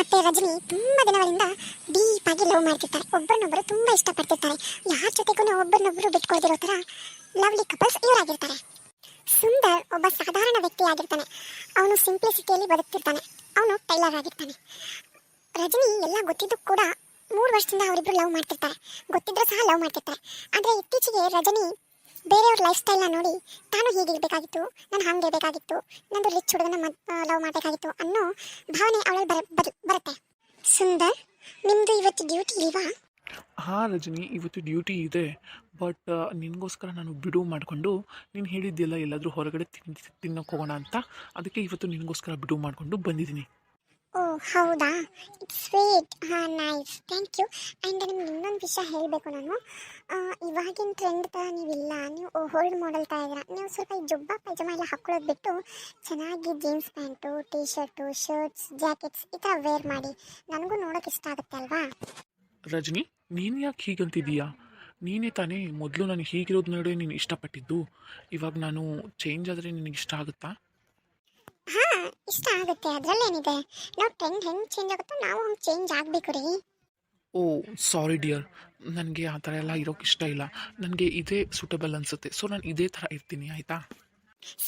ಮತ್ತೆ ರಜನಿ ತುಂಬಾ ದಿನಗಳಿಂದ ಡೀಪ್ ಆಗಿ ಲವ್ ಮಾಡ್ತಿರ್ತಾರೆ. ಒಬ್ಬರನ್ನೊಬ್ಬರು ತುಂಬಾ ಇಷ್ಟಪಡ್ತಿರ್ತಾರೆ. ಯಾರ ಜೊತೆಗೂ ಒಬ್ಬರನ್ನೊಬ್ಬರು ಬಿಟ್ಕೊಳ್ದಿರೋ ತರ ಲವ್ಲಿ ಕಪಲ್ಸ್ ಇವರಾಗಿರ್ತಾರೆ. ಸುಂದರ್ ಒಬ್ಬ ಸಾಧಾರಣ ವ್ಯಕ್ತಿ ಆಗಿರ್ತಾನೆ. ಅವನು ಸಿಂಪ್ಲಿಸಿಟಿಯಲ್ಲಿ ಬದುಕ್ತಿರ್ತಾನೆ. ಅವನು ಟೈಲರ್ ಆಗಿರ್ತಾನೆ. ರಜನಿ ಎಲ್ಲ ಗೊತ್ತಿದ್ದು ಕೂಡ 3 ವರ್ಷದಿಂದ ಅವರಿಬ್ರು ಲವ್ ಮಾಡ್ತಿರ್ತಾರೆ. ಗೊತ್ತಿದ್ರೂ ಸಹ ಲವ್ ಮಾಡ್ತಿರ್ತಾರೆ. ಆದರೆ ಇತ್ತೀಚೆಗೆ ರಜನಿ ಬೇರೆಯವ್ರ ಲೈಫ್ ಸ್ಟೈಲ್ನ ನೋಡಿ ತಾನು ಹೀಗಿರಬೇಕಾಗಿತ್ತು, ನಾನು ಹಾಗೆ ಬೇಕಾಗಿತ್ತು, ನಂದು ರಿಚ್ ಹುಡುಗನ ಲವ್ ಮಾಡಬೇಕಾಗಿತ್ತು ಅನ್ನೋ ಭಾವನೆ ಅವಳಲ್ಲಿ ಬರುತ್ತೆ. ಸುಂದರ್, ನಿಮ್ಮದು ಇವತ್ತು ಡ್ಯೂಟಿ ಇಲ್ವಾ? ಹಾಂ ರಜನಿ, ಇವತ್ತು ಡ್ಯೂಟಿ ಇದೆ. ಬಟ್ ನಿನಗೋಸ್ಕರ ನಾನು ಬಿಡುವು ಮಾಡಿಕೊಂಡು ನೀನು ಹೇಳಿದ್ದಿಲ್ಲ ಎಲ್ಲಾದರೂ ಹೊರಗಡೆ ತಿನ್ನೋಕೆ ಹೋಗೋಣ ಅಂತ. ಅದಕ್ಕೆ ಇವತ್ತು ನಿನಗೋಸ್ಕರ ಬಿಡುವು ಮಾಡಿಕೊಂಡು ಬಂದಿದ್ದೀನಿ. ಓ ಹೌದಾ, ಇಟ್ಸ್ ಸ್ವೀಟ್. ಹಾಂ, ನೈಸ್, ಥ್ಯಾಂಕ್ ಯು. ಆ್ಯಂಡ್ ನಿಮ್ಗೆ ಇನ್ನೊಂದು ವಿಷಯ ಹೇಳಬೇಕು ನಾನು. ಇವಾಗಿನ ಟ್ರೆಂಡ್ ಥರ ನೀವಿಲ್ಲ, ನೀವು ಓಲ್ಡ್ ಮಾಡೆಲ್ ಥರ ಇದ್ದೀರ. ನೀವು ಸ್ವಲ್ಪ ಈ ಜುಬ್ಬ ಪೈಜಾಮ ಎಲ್ಲ ಹಾಕ್ಕೊಳ್ಳೋದು ಬಿಟ್ಟು ಚೆನ್ನಾಗಿ jeans pant, T shirt, shirts, jackets ಈ ಥರ ವೇರ್ ಮಾಡಿ. ನನಗೂ ನೋಡೋಕೆ ಇಷ್ಟ ಆಗುತ್ತೆ ಅಲ್ವಾ? ರಜನಿ, ನೀನು ಯಾಕೆ ಹೀಗಂತಿದ್ದೀಯಾ? ನೀನೇ ತಾನೇ ಮೊದಲು ನಾನು ಹೀಗಿರೋದು ನೋಡಿ ನೀನು ಇಷ್ಟಪಟ್ಟಿದ್ದು. ಇವಾಗ ನಾನು ಚೇಂಜ್ ಆದರೆ ನಿನಗೆ ಇಷ್ಟ ಆಗುತ್ತಾ? ಹಾಂ, ಇಷ್ಟ ಆಗುತ್ತೆ. ಅದರಲ್ಲೇನಿದೆ. ನಾವು ಟ್ರೆಂಡ್ ಹೆಂಗೆ ಚೇಂಜ್ ಆಗುತ್ತೋ ನಾವು ಹಂಗೆ ಚೇಂಜ್ ಆಗಬೇಕು ರೀ. ಓ ಸಾರಿ ಡಿಯರ್, ನನಗೆ ಆ ಥರ ಎಲ್ಲ ಇರೋಕ್ಕೆ ಇಷ್ಟ ಇಲ್ಲ. ನನಗೆ ಇದೇ ಸೂಟಬಲ್ ಅನಿಸುತ್ತೆ. ಸೊ ನಾನು ಇದೇ ಥರ ಇರ್ತೀನಿ, ಆಯಿತಾ?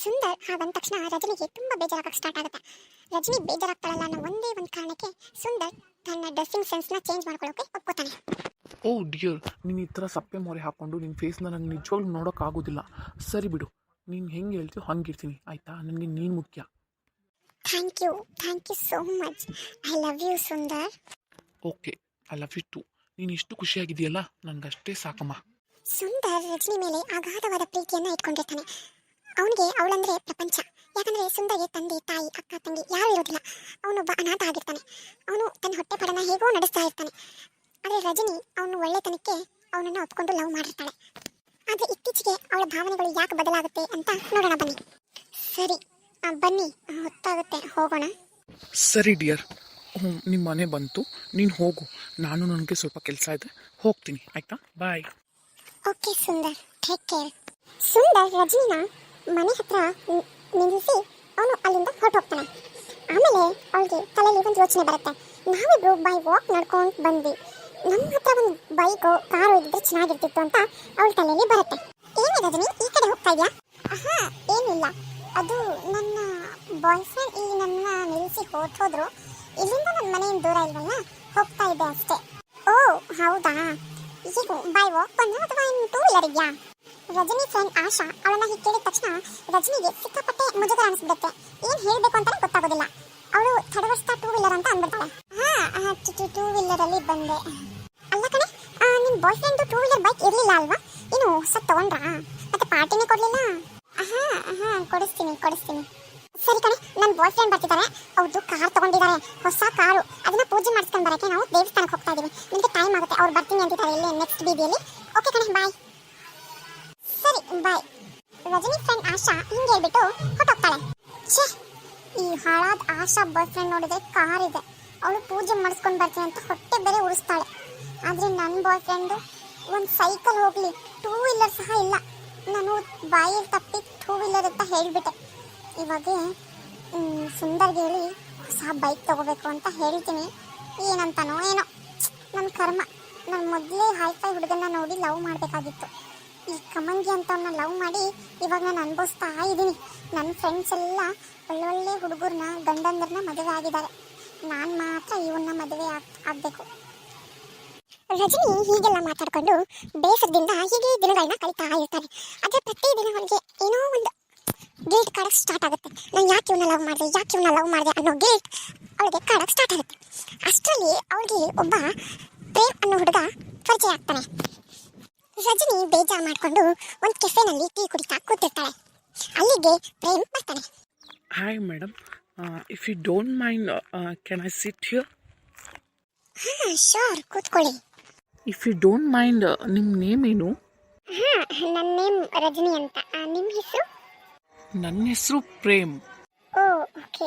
ಸುಂದರ್ ಹಾಗಂದ ತಕ್ಷಣ ರಜನಿಗೆ ತುಂಬ ಬೇಜಾರಾಗಕ್ಕೆ ಸ್ಟಾರ್ಟ್ ಆಗುತ್ತೆ. ರಜನಿ ಬೇಜಾರಾಗ್ತಾಳಲ್ಲ ಅನ್ನೋ ಒಂದೇ ಒಂದು ಕಾರಣಕ್ಕೆ ಸುಂದರ್ ತನ್ನ ಡ್ರೆಸ್ಸಿಂಗ್ ಸೆನ್ಸ್ನ ಚೇಂಜ್ ಮಾಡ್ಕೊಳ್ಳೋಕೆ ಒಪ್ಕೋತಾನೆ. ಓ ಡಿಯರ್, ನೀನು ಈ ಥರ ಸಪ್ಪೆ ಮೊರೆ ಹಾಕ್ಕೊಂಡು ನಿನ್ನ ಫೇಸ್ನ ನಂಗೆ ನಿಜವಾಗ್ಲೂ ನೋಡೋಕ್ಕಾಗೋದಿಲ್ಲ. ಸರಿ ಬಿಡು, ನೀನು ಹೆಂಗೆ ಹೇಳ್ತೀಯೋ ಹಂಗೆ ಇರ್ತೀನಿ, ಆಯಿತಾ? ನನಗೆ ನೀನು ಮುಖ್ಯ. Thank you so much. I love you Sundar. Okay, I love you too. ನೀನು ಇಷ್ಟು ಖುಷಿಯಾಗಿದೆಯಲ್ಲ, ನನಗಷ್ಟೇ ಸಾಕಮ್ಮ. ಸುಂದರ್ ರಜನಿ ಮೇಲೆ ಅಗಾಧವಾದ ಪ್ರೀತಿಯನ್ನು ಇಟ್ಕೊಂಡಿರ್ತಾನೆ. ಅವನಿಗೆ ಅವಳಂದ್ರೆ ಪ್ರಪಂಚ. ಯಾಕಂದರೆ ಸುಂದರ್ಗೆ ತಂದೆ, ತಾಯಿ, ಅಕ್ಕ, ತಂಗಿ ಯಾರೂ ಇರೋದಿಲ್ಲ. ಅವನೊಬ್ಬ ಅನಾಥ ಆಗಿರ್ತಾನೆ. ಅವನು ತನ್ನ ಹೊಟ್ಟೆ ಪಡನ ಹೇಗೋ ನಡೆಸ್ತಾ ಇರ್ತಾನೆ. ಆದರೆ ರಜನಿ ಅವನು ಒಳ್ಳೆತನಕ್ಕೆ ಅವನನ್ನು ಒಪ್ಕೊಂಡು ಲವ್ ಮಾಡಿರ್ತಾಳೆ. ಆದರೆ ಇತ್ತೀಚೆಗೆ ಅವಳ ಭಾವನೆಗಳು ಯಾಕೆ ಬದಲಾಗುತ್ತೆ ಅಂತ ನೋಡೋಣ ಬನ್ನಿ. ಸರಿ, ಬನ್ನಿ, ಹೊತ್ತಾಗುತ್ತೆ, ಹೋಗೋಣ. ಸರಿ ಡಿಯರ್, ನಿಮ್ಮ ಮನೆ ಬಂತು, ನೀನು ಹೋಗು. ನಾನು ನನಗೆ ಸ್ವಲ್ಪ ಕೆಲಸ ಇದೆ, ಹೋಗ್ತೀನಿ, ಆಯಿತಾ? Bye. Okay Sundar, take care. Sundar ರಜನಿನ ಮನೆ ಹತ್ರ ನಿಲ್ಲಿಸಿ ಅವನು ಅಲ್ಲಿಂದ ಹೊರಟೋಗ್ತಾನೆ. ಆಮೇಲೆ ಅವಳಿಗೆ ತಲೆಯಲ್ಲಿ ಒಂದು ಯೋಚನೆ ಬರುತ್ತೆ. ನಾವಿಬ್ರು ಬೈ ವಾಕ್ ನಡ್ಕೊಂಡು ಬಂದ್ವಿ, ನಮ್ಮ ಹತ್ರ ಒಂದು ಬೈಕೋ ಕಾರು ಇದ್ದರೆ ಚೆನ್ನಾಗಿರ್ತಿತ್ತು ಅಂತ ಅವಳ ತಲೆಯಲ್ಲಿ ಬರುತ್ತೆ. ಏನೇ ರಜನಿ, ಈ ಕಡೆ ಹೋಗ್ತಾ ಇದೆಯಾ? ಹಾಂ, ಏನಿಲ್ಲ, ಅದು ನನ್ನ ಬಾಯ್ ಫ್ರೆಂಡ್ ಈಗ ನನ್ನ ನಿಲ್ಲಿಸಿ ಹೋದ್ರು. ಇಲ್ಲಿಂದ ನನ್ನ ಮನೆಯಿಂದ ದೂರ ಇಲ್ವಲ್ಲ, ಹೋಗ್ತಾ ಇದ್ದೆ ಅಷ್ಟೇ. ಓ ಹೌದಾ, ಈಗ ಬೈ ವಾಕ್ ಬಂದ ಅಥವಾ ಇನ್ನು 2 ವೀಲರ್ ಇದೆಯಾ? ರಜನಿ ಫ್ರೆಂಡ್ ಆಶಾ ಅವಳನ್ನ ಹೀಗೆ ಕೇಳಿದ ತಕ್ಷಣ ರಜನಿಗೆ ಸಿಕ್ಕಾಪಟ್ಟೆ ಮುಜುಗರ ಅನಿಸ್ಬಿಡುತ್ತೆ. ಏನು ಹೇಳಬೇಕು ಅಂತಾನೆ ಗೊತ್ತಾಗೋದಿಲ್ಲ. ಅವಳು ತಡವರ್ಸ್ತಾ 2 ವೀಲರ್ ಅಂತ ಅಂದ್ಬಿಡ್ತಾಳೆ. ಹಾಂ, 2 ವೀಲರಲ್ಲಿ ಬಂದೆ. ಅಲ್ಲ ಕಣೆ, ನಿಮ್ಮ ಬಾಯ್ ಫ್ರೆಂಡ್ 2 ವೀಲರ್ ಬೈಕ್ ಇರಲಿಲ್ಲ ಅಲ್ವಾ? ಏನು ಹೊಸ ತಗೊಂಡ್ರಾ? ಮತ್ತೆ ಪಾರ್ಟಿನೇ ಕೊಡಲಿಲ್ಲ? ಹಾಂ, ಕೊಡಿಸ್ತೀನಿ. ಸರಿ ಕಣೆ, ನನ್ನ ಬಾಯ್ ಫ್ರೆಂಡ್ ಬರ್ತಿದ್ದಾರೆ. ಅವ್ರದ್ದು ಕಾರ್ ತಗೊಂಡಿದ್ದಾರೆ, ಹೊಸ ಕಾರು. ಅದನ್ನ ಪೂಜೆ ಮಾಡಿಸ್ಕೊಂಡು ಬರೋಕ್ಕೆ ನಾವು ದೇವಸ್ಥಾನಕ್ಕೆ ಹೋಗ್ತಾ ಇದೀವಿ. ನಿಮಗೆ ಟೈಮ್ ಆಗುತ್ತೆ, ಅವ್ರು ಬರ್ತೀನಿ ಅಂತಿದ್ದಾರೆ ಇಲ್ಲೇ ನೆಕ್ಸ್ಟ್ ಬೀದಿಯಲ್ಲಿ. ಓಕೆ ಕಣೆ, ಬಾಯ್. ಸರಿ, ಬಾಯ್. ರಜನಿ ಫ್ರೆಂಡ್ ಆಶಾ ಹಿಂಗೆ ಹೇಳ್ಬಿಟ್ಟು ಹೊರಟೋಗ್ತಾಳೆ. ಛೇ, ಈ ಹಾಳಾದ ಆಶಾ ಬಾಯ್ ಫ್ರೆಂಡ್ ನೋಡಿದ್ರೆ ಕಾರ್ ಇದೆ, ಅವಳು ಪೂಜೆ ಮಾಡಿಸ್ಕೊಂಡು ಬರ್ತೀನಿ ಅಂತ ಹೊಟ್ಟೆ ಬೇರೆ ಉರಿಸ್ತಾಳೆ. ಆದರೆ ನನ್ನ ಬಾಯ್ ಫ್ರೆಂಡು ಒಂದು ಸೈಕಲ್ ಹೋಗಲಿ 2 ವೀಲರ್ ಸಹ ಇಲ್ಲ. ನಾನು ಬಾಯಲ್ಲಿ ತಪ್ಪಿ 2 ವೀಲರ್ ಅಂತ ಹೇಳಿಬಿಟ್ಟೆ. ಇವಾಗ ಸುಂದರ್ಗೆ ಹೇಳಿ ಹೊಸ ಬೈಕ್ ತಗೋಬೇಕು ಅಂತ ಹೇಳ್ತೀನಿ. ಏನಂತಾನೋ ಏನೋ, ನನ್ನ ಕರ್ಮ. ನಾನು ಮೊದಲೇ ಹೈಫೈ ಹುಡುಗನ್ನ ನೋಡಿ ಲವ್ ಮಾಡಬೇಕಾಗಿತ್ತು. ಈ ಕಮಂಗಿ ಅಂತವನ್ನ ಲವ್ ಮಾಡಿ ಇವಾಗ ನಾನು ಅನುಭವಿಸ್ತಾ ಇದ್ದೀನಿ. ನನ್ನ ಫ್ರೆಂಡ್ಸ್ ಎಲ್ಲ ಒಳ್ಳೊಳ್ಳೆ ಹುಡುಗರನ್ನ, ಗಂಡಂದ್ರನ್ನ ಮದುವೆ ಆಗಿದ್ದಾರೆ. ನಾನು ಮಾತ್ರ ಇವನ್ನ ಮದುವೆ ಆಗಬೇಕು. ರಜನಿ ಹೀಗೆಲ್ಲ ಮಾತಾಡಿಕೊಂಡು ಬೇಸರದಿಂದ ಹೀಗೆ ದಿನಗಳನ್ನ ಕಳೀತಾ ಇರ್ತಾರೆ. ಆದರೆ ಪ್ರತಿದಿನ ಅವಳಿಗೆ ಏನೋ ಒಂದು ಗಿಲ್ಟ್ ಕಾಡಕ್ಕೆ ಸ್ಟಾರ್ಟ್ ಆಗುತ್ತೆ. ನಾನು ಯಾಕೆ ಇವನ್ನ ಲವ್ ಮಾಡಿದೆ ಅನ್ನೋ ಗಿಲ್ಟ್ ಅವಳಿಗೆ ಕಾಡಕ್ಕೆ ಸ್ಟಾರ್ಟ್ ಆಗುತ್ತೆ. ಅಷ್ಟರಲ್ಲಿ ಅವಳಿಗೆ ಒಬ್ಬ ಪ್ರೇಮ್ ಅನ್ನೋ ಹುಡುಗ ಪರಿಚಯ ಆಗ್ತಾನೆ. ರಜನಿ ಬೇಜಾರು ಮಾಡಿಕೊಂಡು ಒಂದು ಕೆಫೆನಲ್ಲಿ ಟೀ ಕುಡಿತಾ ಕೂತಿರ್ತಾಳೆ. ಅಲ್ಲಿಗೆ ಪ್ರೇಮ್ ಬರ್ತಾನೆ. Hi madam, if you don't mind can I sit here? ಹಾಂ ಶೋರ್, ಕೂತ್ಕೊಳ್ಳಿ. ಇಫ್ ಯು ಡೋಂಟ್ ಮೈಂಡ್, ನಿಮ್ಮ ನೇಮ್ ಏನು? ಹಾಂ, ನನ್ನ ನೇಮ್ ರಜನಿ ಅಂತ. ನಿಮ್ಮ ಹೆಸರು? ನನ್ನ ಹೆಸರು ಪ್ರೇಮ್. ಓ ಓಕೆ.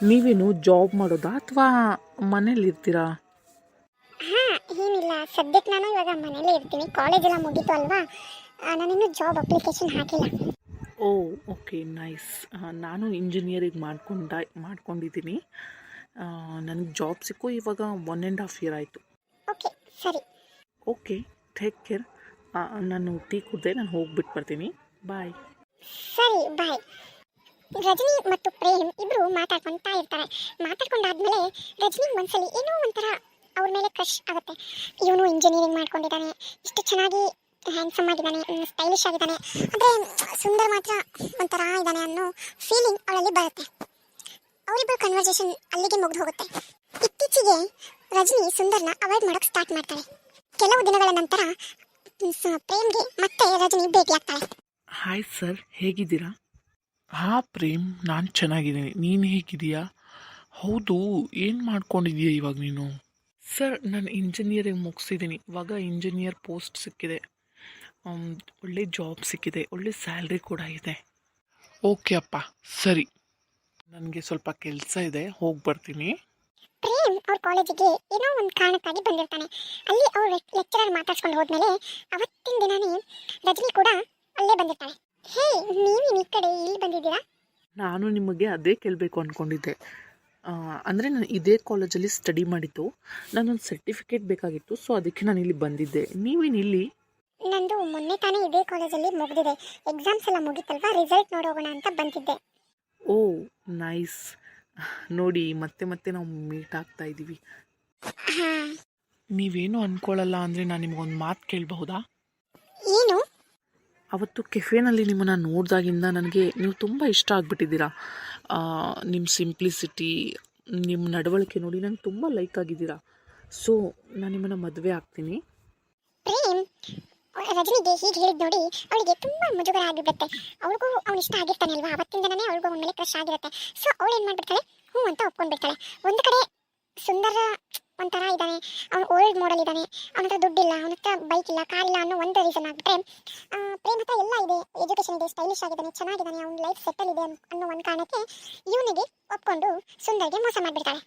ನೀವೇನು ಜಾಬ್ ಮಾಡೋದಾ ಅಥವಾ ಮನೇಲಿರ್ತೀರಾ? ಹಾಂ, ಏನಿಲ್ಲ, ಸದ್ಯಕ್ಕೆ ನಾನು ಇವಾಗ ಮನೇಲೇ ಇರ್ತೀನಿ. ಕಾಲೇಜೆಲ್ಲ ಮುಗೀತು ಅಲ್ವಾ, ನಾನಿನ್ನೂ ಜಾಬ್ ಅಪ್ಲಿಕೇಶನ್ ಹಾಕಿಲ್ಲ. ಓ ಓಕೆ, ನೈಸ್. ನಾನು ಇಂಜಿನಿಯರಿಂಗ್ ಮಾಡ್ಕೊಂಡಿದ್ದೀನಿ. ನನಗೆ ಜಾಬ್ ಸಿಕ್ಕು ಇವಾಗ 1.5 ಇಯರ್ ಆಯಿತು. ಓಕೆ ಸರಿ. Okay, take care. ನಾನು ಟೀ ಕುಡ್ದೆ, ನಾನು ಹೋಗ್ಬಿಟ್ಟು ಬರ್ತೀನಿ. ಬಾಯ್. ಸರಿ ಬಾಯ್. ರಜನಿ ಮತ್ತು ಪ್ರೇಮ್ ಇಬ್ರು ಮಾತಾಡ್ಕೊತಾ ಇರ್ತಾರೆ. ಮಾತಾಡ್ಕೊಂಡಾದ್ಮೇಲೆ ರಜನಿ ಮನ್ಸಲ್ಲಿ ಏನೋ ಒಂಥರ ಅವ್ರ ಮೇಲೆ ಕ್ರಶ್ ಆಗುತ್ತೆ. ಇವನು ಇಂಜಿನಿಯರಿಂಗ್ ಮಾಡ್ಕೊಂಡಿದ್ದಾನೆ, ಇಷ್ಟು ಚೆನ್ನಾಗಿ ಹ್ಯಾಂಡ್ಸಮ್ ಆಗಿದ್ದಾನೆ, ಸ್ಟೈಲಿಶ್ ಆಗಿದ್ದಾನೆ, ಆದರೆ ಸುಂದರ್ ಮಾತ್ರ ಒಂಥರ ಇದ್ದಾನೆ ಅನ್ನೋ ಫೀಲಿಂಗ್ ಅವಳಲ್ಲಿ ಬರುತ್ತೆ. ಅವರಿಬ್ಬರು ಕನ್ವರ್ಸೇಷನ್ ಅಲ್ಲಿಗೆ ಮುಗಿದು ಹೋಗುತ್ತೆ. ಇತ್ತೀಚೆಗೆ ರಜನಿ ಸುಂದರ್ನ ಅವಾಯ್ಡ್ ಮಾಡೋಕ್ಕೆ ಸ್ಟಾರ್ಟ್ ಮಾಡ್ತಾಳೆ. ಕೆಲವು ದಿನಗಳ ನಂತರ ಪ್ರೇಮ್ಗೆ ಮತ್ತೆ ರಜನಿ ಭೇಟಿಯಾಗ್ತಾಳೆ. ಹಾಯ್ ಸರ್, ಹೇಗಿದ್ದೀರಾ? ಹಾಂ ಪ್ರೇಮ್, ನಾನು ಚೆನ್ನಾಗಿದ್ದೀನಿ. ನೀನು ಹೇಗಿದೆಯಾ? ಹೌದು, ಏನು ಮಾಡ್ಕೊಂಡಿದ್ದೀಯ ಇವಾಗ ನೀನು? ಸರ್, ನಾನು ಇಂಜಿನಿಯರಿಂಗ್ ಮುಗಿಸಿದ್ದೀನಿ. ಇವಾಗ ಇಂಜಿನಿಯರ್ ಪೋಸ್ಟ್ ಸಿಕ್ಕಿದೆ, ಒಳ್ಳೆ ಜಾಬ್ ಸಿಕ್ಕಿದೆ, ಒಳ್ಳೆ ಸ್ಯಾಲ್ರಿ ಕೂಡ ಇದೆ. ಓಕೆ ಅಪ್ಪ, ಸರಿ. ನನಗೆ ಸ್ವಲ್ಪ ಕೆಲಸ ಇದೆ, ಹೋಗಿ ಬರ್ತೀನಿ. ಪ್ರೇಮ್ ಅವ್ರ ಕಾಲೇಜಿಗೆ ಏನೋ ಒಂದು ಕಾರಣಕ್ಕಾಗಿ ಬಂದಿರ್ತಾನೆ. ಅಲ್ಲಿ ಅವ್ರ ಲೆಕ್ಚರರ್ ಮಾತಾಡ್ಸ್ಕೊಂಡು ಹೋದ್ಮೇಲೆ ಅವತ್ತಿನ ದಿನಾನೇ ರಜನಿ ಕೂಡ ಅಲ್ಲೇ ಬಂದಿರ್ತಾಳೆ. ಹೇ, ನೀವೇನು ಈ ಕಡೆ ಇಲ್ಲಿ ಬಂದಿದ್ದೀರಾ? ನಾನು ನಿಮಗೆ ಅದೇ ಕೇಳಬೇಕು ಅಂದ್ಕೊಂಡಿದ್ದೆ. ಅಂದರೆ ನಾನು ಇದೇ ಕಾಲೇಜಲ್ಲಿ ಸ್ಟಡಿ ಮಾಡಿದ್ದು, ನಾನೊಂದು ಸರ್ಟಿಫಿಕೇಟ್ ಬೇಕಾಗಿತ್ತು, ಸೊ ಅದಕ್ಕೆ ನಾನು ಇಲ್ಲಿ ಬಂದಿದ್ದೆ. ನೀವೇನು ಇಲ್ಲಿ? ನಂದು ಮೊನ್ನೆ ತಾನೇ ಇದೇ ಕಾಲೇಜಲ್ಲಿ ಮುಗಿದಿದೆ, ಎಕ್ಸಾಮ್ಸ್ ಎಲ್ಲ ಮುಗಿತಲ್ವಾ, ರಿಸಲ್ಟ್ ನೋಡೋಗೋಣ ಅಂತ ಬಂದಿದ್ದೆ. ಓ ನೈಸ್. ನೋಡಿ, ಮತ್ತೆ ಮತ್ತೆ ನಾವು ಮೀಟ್ ಆಗ್ತಾ ಇದ್ದೀವಿ. ಹಾಂ, ನೀವೇನು ಅಂದ್ಕೊಳ್ಳಲ್ಲ ಅಂದರೆ ನಾನು ನಿಮಗೊಂದು ಮಾತು ಕೇಳಬಹುದಾ? ಏನು? ಅವತ್ತು ಕೆಫೆನಲ್ಲಿ ನಿಮ್ಮನ್ನು ನೋಡಿದಾಗಿಂದ ನನಗೆ ನೀವು ತುಂಬ ಇಷ್ಟ ಆಗಿಬಿಟ್ಟಿದ್ದೀರಾ. ನಿಮ್ಮ ಸಿಂಪ್ಲಿಸಿಟಿ, ನಿಮ್ಮ ನಡವಳಿಕೆ ನೋಡಿ ನನಗೆ ತುಂಬ ಲೈಕ್ ಆಗಿದ್ದೀರಾ. ಸೊ ನಾನು ನಿಮ್ಮನ್ನು ಮದುವೆ ಆಗ್ತೀನಿ. ಪ್ರೇಮ್ ರಜನಿಗೆ ಹೀಗೆ ಹೇಳಿದ್ ನೋಡಿ ಅವಳಿಗೆ ತುಂಬಾ ಮುಜುಗರ ಆಗಿರುತ್ತೆ. ಅವಳಿಗೂ ಅವ್ನು ಇಷ್ಟ ಆಗಿರ್ತಾನೆ ಅಲ್ವಾ, ಅವತ್ತಿಂದನೇ ಅವಳಿಗೂ ಅವನ ಮೇಲೆ ಕ್ರಶ್ ಆಗಿರುತ್ತೆ. ಸೊ ಅವಳು ಏನು ಮಾಡ್ಬಿಡ್ತಾಳೆ, ಹ್ಞೂ ಅಂತ ಒಪ್ಕೊಂಡ್ಬಿಡ್ತಾಳೆ. ಒಂದು ಕಡೆ ಸುಂದರ ಒಂಥರ ಇದ್ದಾನೆ, ಅವನು ಓಲ್ಡ್ ಮಾಡಲ್ ಇದ್ದಾನೆ, ಅವನ ಹತ್ರ ದುಡ್ಡಿಲ್ಲ, ಅವನ ಹತ್ರ ಬೈಕ್ ಇಲ್ಲ, ಕಾರ್ ಇಲ್ಲ ಅನ್ನೋ ಒಂದು ರೀಸನ್ ಆಗಿಬಿಟ್ರೆ, ಪ್ರೇಮ್ ಹತ್ರ ಎಲ್ಲ ಇದೆ, ಎಜುಕೇಷನ್ ಇದೆ, ಸ್ಟೈಲಿಶ್ ಆಗಿದ್ದಾನೆ, ಚೆನ್ನಾಗಿದ್ದಾನೆ, ಅವ್ನ ಲೈಫ್ ಸೆಟಲ್ ಇದೆ ಅನ್ನೋ ಒಂದು ಕಾರಣಕ್ಕೆ ಇವನಿಗೆ ಒಪ್ಕೊಂಡು ಸುಂದರ್ಗೆ ಮೋಸ ಮಾಡಿಬಿಡ್ತಾಳೆ.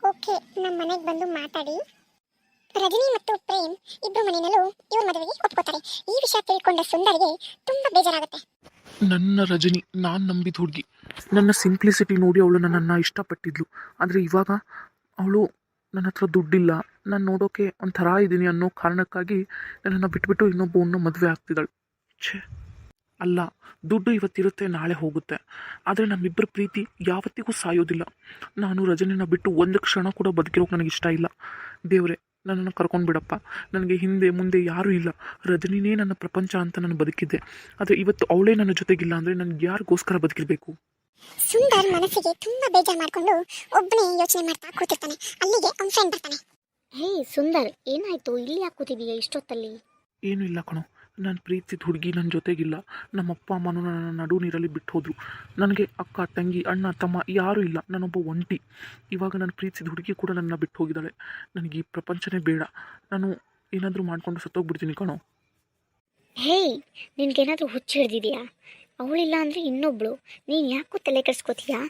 ಓಕೆ, ನಮ್ಮ ಮನೆಗೆ ಬಂದು ಮಾತಾಡಿ ರಜನಿ ಮತ್ತು ಪ್ರೇಮ್ ಇಬ್ಬರು ಮನೆಯಲ್ಲೂ ಇವ್ರ ಮದುವೆಗೆ ಒಪ್ಕೋತಾರೆ. ಈ ವಿಷಯ ತಿಳ್ಕೊಂಡ ಸುಂದರ್ಗೆ ತುಂಬಾ ಬೇಜಾರಾಗುತ್ತೆ. ನನ್ನ ರಜನಿ, ನಾನು ನಂಬಿದ ಹುಡುಗಿ, ನನ್ನ ಸಿಂಪ್ಲಿಸಿಟಿ ನೋಡಿ ಅವಳು ನನ್ನನ್ನು ಇಷ್ಟಪಟ್ಟಿದ್ಲು. ಆದರೆ ಇವಾಗ ಅವಳು ನನ್ನ ಹತ್ರ ದುಡ್ಡಿಲ್ಲ, ನಾನು ನೋಡೋಕ್ಕೆ ಒಂಥರ ಇದ್ದೀನಿ ಅನ್ನೋ ಕಾರಣಕ್ಕಾಗಿ ನನ್ನನ್ನು ಬಿಟ್ಬಿಟ್ಟು ಇನ್ನೊಬ್ಬವನ್ನು ಮದುವೆ ಆಗ್ತಿದ್ದಾಳೆ. ಛೇ, ಅಲ್ಲ, ದುಡ್ಡು ಇವತ್ತಿರುತ್ತೆ, ನಾಳೆ ಹೋಗುತ್ತೆ, ಆದರೆ ನಮ್ಮಿಬ್ಬರ ಪ್ರೀತಿ ಯಾವತ್ತಿಗೂ ಸಾಯೋದಿಲ್ಲ. ನಾನು ರಜನಿನ ಬಿಟ್ಟು ಒಂದು ಕ್ಷಣ ಕೂಡ ಬದುಕಿರೋಕೆ ನನಗೆ ಇಷ್ಟ ಇಲ್ಲ. ದೇವರೇ, ನನ್ನನ್ನು ಕರ್ಕೊಂಡು ಬಿಡಪ್ಪ. ನನಗೆ ಹಿಂದೆ ಮುಂದೆ ಯಾರೂ ಇಲ್ಲ, ರಜನಿನೇ ನನ್ನ ಪ್ರಪಂಚ ಅಂತ ನಾನು ಬದುಕಿದ್ದೆ. ಆದರೆ ಇವತ್ತು ಅವಳೇ ನನ್ನ ಜೊತೆಗಿಲ್ಲ ಅಂದರೆ ನನಗೆ ಯಾರಿಗೋಸ್ಕರ ಬದುಕಿರಬೇಕು? ಸುಂದರ್ ಮನಸ್ಸಿಗೆ ತುಂಬಾ ಬೇಜಾರು ಮಾಡ್ಕೊಂಡು ಒಬ್ಬನೇ ಯೋಚನೆ ಮಾಡ್ತಾ ಕೂತಿರ್ತಾನೆ. ಅಲ್ಲಿಗೆ ಅವ್ನ ಫ್ರೆಂಡ್ ಬರ್ತಾನೆ. ಹೇ ಸುಂದರ್, ಏನಾಯ್ತು? ಇಲ್ಲಿ ಯಾಕೆ ಕೂತಿದೀಯ ಇಷ್ಟೊತ್ತಲ್ಲಿ? ಏನೂ ಇಲ್ಲ ಕಣೋ, ನಾನು ಪ್ರೀತಿಸಿದ ಹುಡುಗಿ ನನ್ನ ಜೊತೆಗಿಲ್ಲ. ನಮ್ಮ ಅಪ್ಪ ಅಮ್ಮನೂ ನನ್ನ ನಡು ನೀರಲ್ಲಿ ಬಿಟ್ಟು ಹೋದರು. ನನಗೆ ಅಕ್ಕ ತಂಗಿ ಅಣ್ಣ ತಮ್ಮ ಯಾರೂ ಇಲ್ಲ, ನಾನೊಬ್ಬ ಒಂಟಿ. ಇವಾಗ ನಾನು ಪ್ರೀತಿಸಿದ ಹುಡುಗಿ ಕೂಡ ನನ್ನ ಬಿಟ್ಟು ಹೋಗಿದ್ದಾಳೆ. ನನಗೆ ಈ ಪ್ರಪಂಚನೇ ಬೇಡ, ನಾನು ಏನಾದರೂ ಮಾಡಿಕೊಂಡು ಸತ್ತೋಗ್ಬಿಡ್ತೀನಿ ಕಣೋ. ಹೇ, ನಿನ್ಗೇನಾದರೂ ಹುಚ್ಚು ಹಿಡ್ದಿದೆಯಾ? ಅವಳಿಲ್ಲ ಅಂದರೆ ಇನ್ನೊಬ್ಳು, ನೀನು ಯಾಕೂ ತಲೆ ಕೆಡಿಸ್ಕೋತೀಯಾ?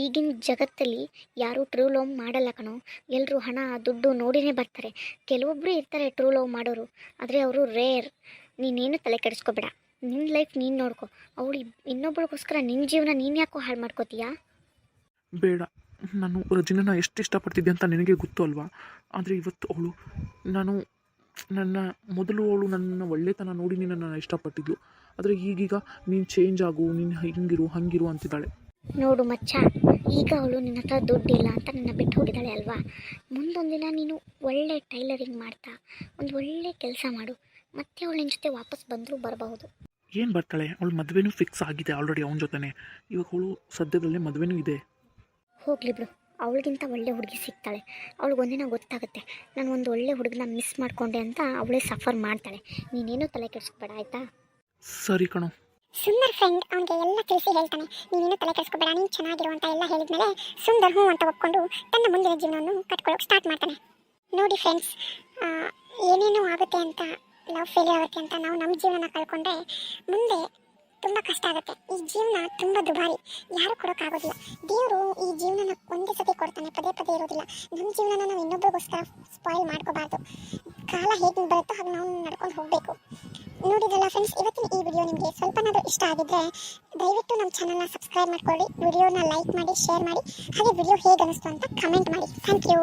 ಈಗಿನ ಜಗತ್ತಲ್ಲಿ ಯಾರೂ ಟ್ರೂ ಲವ್ ಮಾಡಲ್ಲ ಕಣೋ. ಎಲ್ಲರೂ ಹಣ ದುಡ್ಡು ನೋಡಿನೇ ಬರ್ತಾರೆ. ಕೆಲವೊಬ್ಬರು ಇರ್ತಾರೆ ಟ್ರೂ ಲವ್ ಮಾಡೋರು, ಆದರೆ ಅವರು ರೇರ್. ನೀನೇನು ತಲೆ ಕೆಡಿಸ್ಕೋಬೇಡ, ನಿನ್ನ ಲೈಫ್ ನೀನು ನೋಡ್ಕೊ. ಅವಳು ಇನ್ನೊಬ್ಳಿಗೋಸ್ಕರ ನಿನ್ನ ಜೀವನ ನೀನು ಯಾಕೋ ಹಾಳು ಮಾಡ್ಕೋತೀಯಾ? ಬೇಡ, ನಾನು ರಜನಿನ ಎಷ್ಟು ಇಷ್ಟಪಡ್ತಿದ್ದೆ ಅಂತ ನಿನಗೆ ಗೊತ್ತು ಅಲ್ವಾ. ಆದರೆ ಇವತ್ತು ಅವಳು ಮೊದಲು ಅವಳು ನನ್ನ ಒಳ್ಳೆತನ ನೋಡಿ ನನ್ನನ್ನು ಇಷ್ಟಪಟ್ಟಿದ್ಲು. ಆದರೆ ಈಗೀಗ ನೀನು ಚೇಂಜ್ ಆಗು, ನೀನು ಹಂಗಿರು ಅಂತಿದ್ದಾಳೆ. ನೋಡು ಮಚ್ಚ, ಈಗ ಅವಳು ನಿನ್ನ ಹತ್ರ ದುಡ್ಡಿಲ್ಲ ಅಂತ ನಿನ್ನ ಬಿಟ್ಟು ಹೋಗಿದ್ದಾಳೆ ಅಲ್ವಾ. ಮುಂದೊಂದು ದಿನ ನೀನು ಒಳ್ಳೆ ಟೈಲರಿಂಗ್ ಮಾಡ್ತಾ ಒಂದು ಒಳ್ಳೆ ಕೆಲಸ ಮಾಡು, ಮತ್ತೆ ಅವಳು ನಿನ್ನ ಜೊತೆ ವಾಪಸ್ ಬಂದರೂ ಬರಬಹುದು. ಏನು ಬರ್ತಾಳೆ, ಅವಳು ಮದುವೆನೂ ಫಿಕ್ಸ್ ಆಗಿದೆ ಆಲ್ರೆಡಿ ಅವನ ಜೊತೆನೇ. ಇವಾಗ ಅವಳು ಸದ್ಯದಲ್ಲೇ ಮದುವೆನೂ ಇದೆ. ಹೋಗ್ಲಿ ಬಿಡು, ಅವಳಿಗಿಂತ ಒಳ್ಳೆ ಹುಡುಗಿ ಸಿಗ್ತಾಳೆ. ಅವಳಿಗೊಂದಿನ ಗೊತ್ತಾಗುತ್ತೆ, ನಾನು ಒಂದು ಒಳ್ಳೆ ಹುಡುಗನ ಮಿಸ್ ಮಾಡಿಕೊಂಡೆ ಅಂತ ಅವಳೇ ಸಫರ್ ಮಾಡ್ತಾಳೆ. ನೀನೇನು ತಲೆ ಕೆಡಿಸ್ಬೇಡ ಆಯಿತಾ? ಸರಿ ಕಣೋ. ಸುಂದರ್ ಫ್ರೆಂಡ್ ಅವನಿಗೆ ಎಲ್ಲ ತಿಳಿಸಿ ಹೇಳ್ತಾನೆ, ನೀನೇನು ತಲೆ ಕೆಡಿಸ್ಕೋಬೇಡ, ನೀನು ಚೆನ್ನಾಗಿರು ಅಂತ ಎಲ್ಲ ಹೇಳಿದ್ಮೇಲೆ ಸುಂದರ್ ಹ್ಞೂ ಅಂತ ಒಪ್ಕೊಂಡು ತನ್ನ ಮುಂದಿನ ಜೀವನವನ್ನು ಕಟ್ಕೊಳ್ಳೋಕೆ ಸ್ಟಾರ್ಟ್ ಮಾಡ್ತಾನೆ. ನೋಡಿ ಫ್ರೆಂಡ್ಸ್, ಏನೇನೋ ಆಗುತ್ತೆ ಅಂತ, ಲವ್ ಫೇಲ್ಯೂರ್ ಆಗುತ್ತೆ ಅಂತ ನಾವು ನಮ್ಮ ಜೀವನ ಕಳ್ಕೊಂಡ್ರೆ ಮುಂದೆ ತುಂಬ ಕಷ್ಟ ಆಗುತ್ತೆ. ಈ ಜೀವನ ತುಂಬ ದುಬಾರಿ, ಯಾರು ಕೊಡೋಕ್ಕಾಗೋದಿಲ್ಲ. ದೇವರು ಈ ಜೀವನನ ಒಂದೇ ಸತಿ ಕೊಡ್ತಾನೆ, ಪದೇ ಪದೇ ಇರೋದಿಲ್ಲ. ನಮ್ಮ ಜೀವನನ ನಾವು ಇನ್ನೊಬ್ಬರಿಗೋಸ್ಕರ ಸ್ಪಾಯ್ಲ್ ಮಾಡ್ಕೋಬಾರ್ದು. ಕಾಲ ಹೇಗೆ ಬರುತ್ತೋ ಹಾಗೆ ನಾವು ನಡ್ಕೊಂಡು ಹೋಗಬೇಕು. ನೋಡಿದ್ರಲ್ಲ ಫ್ರೆಂಡ್ಸ್, ಇವತ್ತಿನ ಈ ವಿಡಿಯೋ ನಿಮಗೆ ಸ್ವಲ್ಪನಾದರೂ ಇಷ್ಟ ಆಗಿದ್ರೆ ದಯವಿಟ್ಟು ನಮ್ಮ ಚಾನಲ್ನ ಸಬ್ಸ್ಕ್ರೈಬ್ ಮಾಡ್ಕೊಳ್ಳಿ, ವಿಡಿಯೋನ ಲೈಕ್ ಮಾಡಿ, ಶೇರ್ ಮಾಡಿ, ಹಾಗೆ ವಿಡಿಯೋ ಹೇಗೆ ಅನಿಸ್ತು ಅಂತ ಕಮೆಂಟ್ ಮಾಡಿ. Thank you.